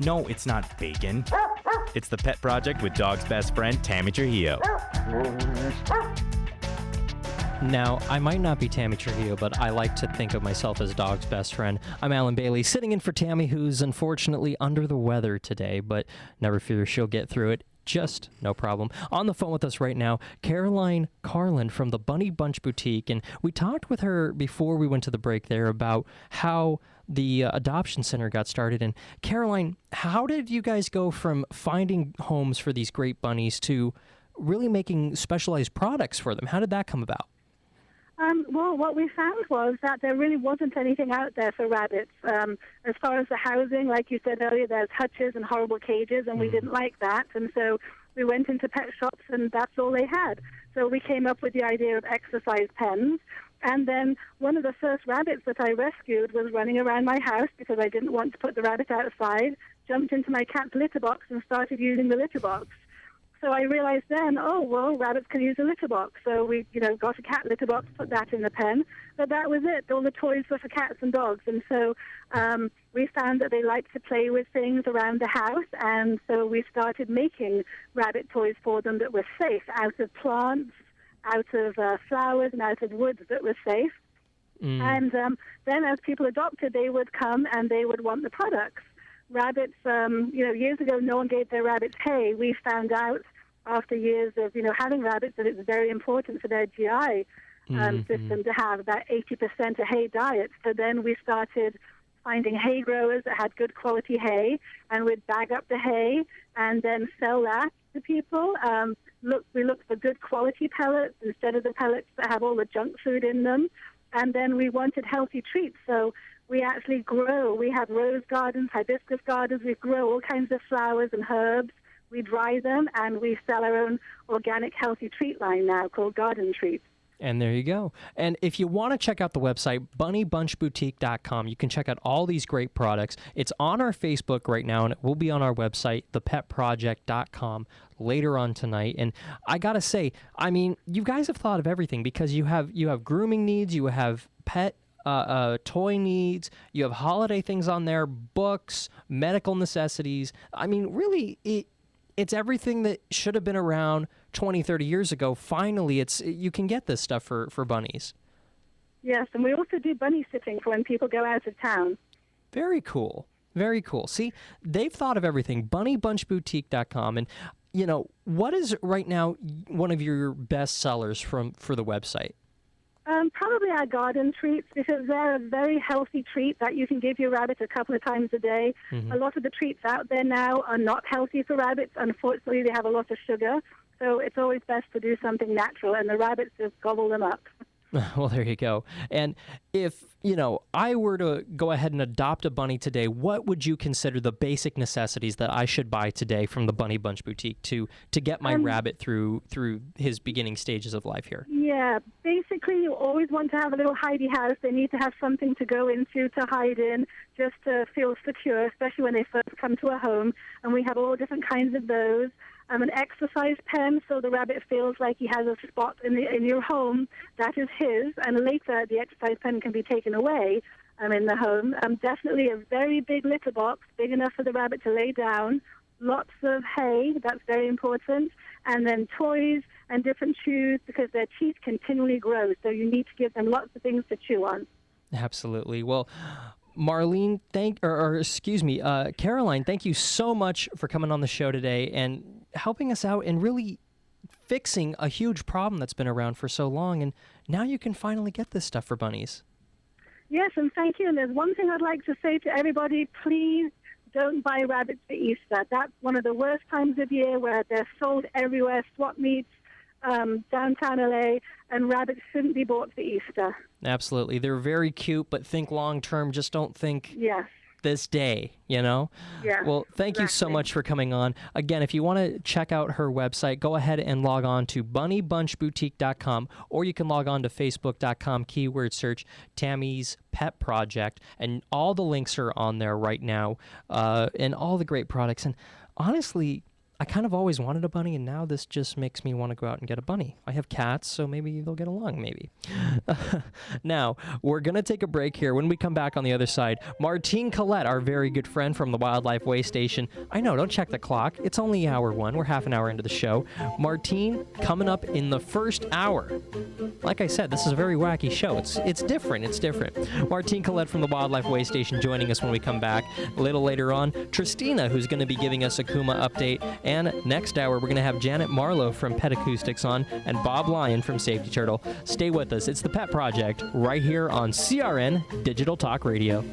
No, it's not bacon. It's The Pet Project with dog's best friend, Tammy Trujillo. Now, I might not be Tammy Trujillo, but I like to think of myself as dog's best friend. I'm Alan Bailey, sitting in for Tammy, who's unfortunately under the weather today, but never fear, she'll get through it. Just no problem. On the phone with us right now, Caroline Carlin from the Bunny Bunch Boutique, and we talked with her before we went to the break there about how the adoption center got started. And Caroline, how did you guys go from finding homes for these great bunnies to really making specialized products for them? How did that come about? Well, what we found was that there really wasn't anything out there for rabbits. As far as the housing, like you said earlier, there's hutches and horrible cages, and we didn't like that. And so we went into pet shops, and that's all they had. So we came up with the idea of exercise pens. And then one of the first rabbits that I rescued was running around my house because I didn't want to put the rabbit outside, jumped into my cat's litter box and started using the litter box. So I realized then, rabbits can use a litter box. So we, got a cat litter box, put that in the pen. But that was it. All the toys were for cats and dogs. And so we found that they liked to play with things around the house. And so we started making rabbit toys for them that were safe, out of plants, out of flowers, and out of woods that were safe. And then as people adopted, they would come and they would want the products. Rabbits, years ago, no one gave their rabbits hay. We found out after years of, having rabbits that it's very important for their GI system to have about 80% a hay diet. So then we started finding hay growers that had good quality hay, and we'd bag up the hay and then sell that to people. We looked for good quality pellets instead of the pellets that have all the junk food in them. And then we wanted healthy treats, so we actually grow. We have rose gardens, hibiscus gardens. We grow all kinds of flowers and herbs. We dry them, and we sell our own organic healthy treat line now called Garden Treats. And there you go. And if you want to check out the website, bunnybunchboutique.com, you can check out all these great products. It's on our Facebook right now, and it will be on our website, thepetproject.com, later on tonight. And I got to say, you guys have thought of everything, because you have grooming needs, you have pet toy needs, you have holiday things on there, books, medical necessities. Really, it's everything that should have been around 20, 30 years ago. Finally, you can get this stuff for bunnies. Yes, and we also do bunny sitting for when people go out of town. Very cool. Very cool. See, they've thought of everything. Bunnybunchboutique.com. And, what is right now one of your best sellers for the website? Probably our garden treats, because they're a very healthy treat that you can give your rabbit a couple of times a day. A lot of the treats out there now are not healthy for rabbits. Unfortunately, they have a lot of sugar. So it's always best to do something natural, and the rabbits just gobble them up. Well, there you go. And if, I were to go ahead and adopt a bunny today, what would you consider the basic necessities that I should buy today from the Bunny Bunch Boutique to get my rabbit through his beginning stages of life here? Yeah, basically you always want to have a little hidey house. They need to have something to go into, to hide in, just to feel secure, especially when they first come to a home. And we have all different kinds of those. An exercise pen, so the rabbit feels like he has a spot in your home that is his, and later the exercise pen can be taken away in the home. Definitely a very big litter box, big enough for the rabbit to lay down. Lots of hay, that's very important, and then toys and different chews, because their teeth continually grow, so you need to give them lots of things to chew on. Absolutely. Well, Marlene, Caroline, thank you so much for coming on the show today and helping us out and really fixing a huge problem that's been around for so long. And now you can finally get this stuff for bunnies. Yes, and thank you. And there's one thing I'd like to say to everybody: please don't buy rabbits for Easter. That's one of the worst times of year, where they're sold everywhere, swap meets, downtown LA, and rabbits shouldn't be bought for Easter. Absolutely. They're very cute, but think long term. Just don't think this day, Yeah. Well, thank you so much for coming on. Again, if you want to check out her website, go ahead and log on to bunnybunchboutique.com, or you can log on to facebook.com, keyword search Tammy's Pet Project, and all the links are on there right now, and all the great products. And honestly, I kind of always wanted a bunny, and now this just makes me want to go out and get a bunny. I have cats, so maybe they'll get along, maybe. Now, we're going to take a break here. When we come back on the other side, Martine Collette, our very good friend from the Wildlife Way Station. I know, don't check the clock. It's only hour 1. We're half an hour into the show. Martine coming up in the first hour. Like I said, this is a very wacky show. It's different. It's different. Martine Collette from the Wildlife Way Station joining us when we come back. A little later on, Tristina, who's going to be giving us a Kuma update. And next hour, we're going to have Janet Marlowe from Pet Acoustics on and Bob Lyon from Safety Turtle. Stay with us. It's the Pet Project right here on CRN Digital Talk Radio.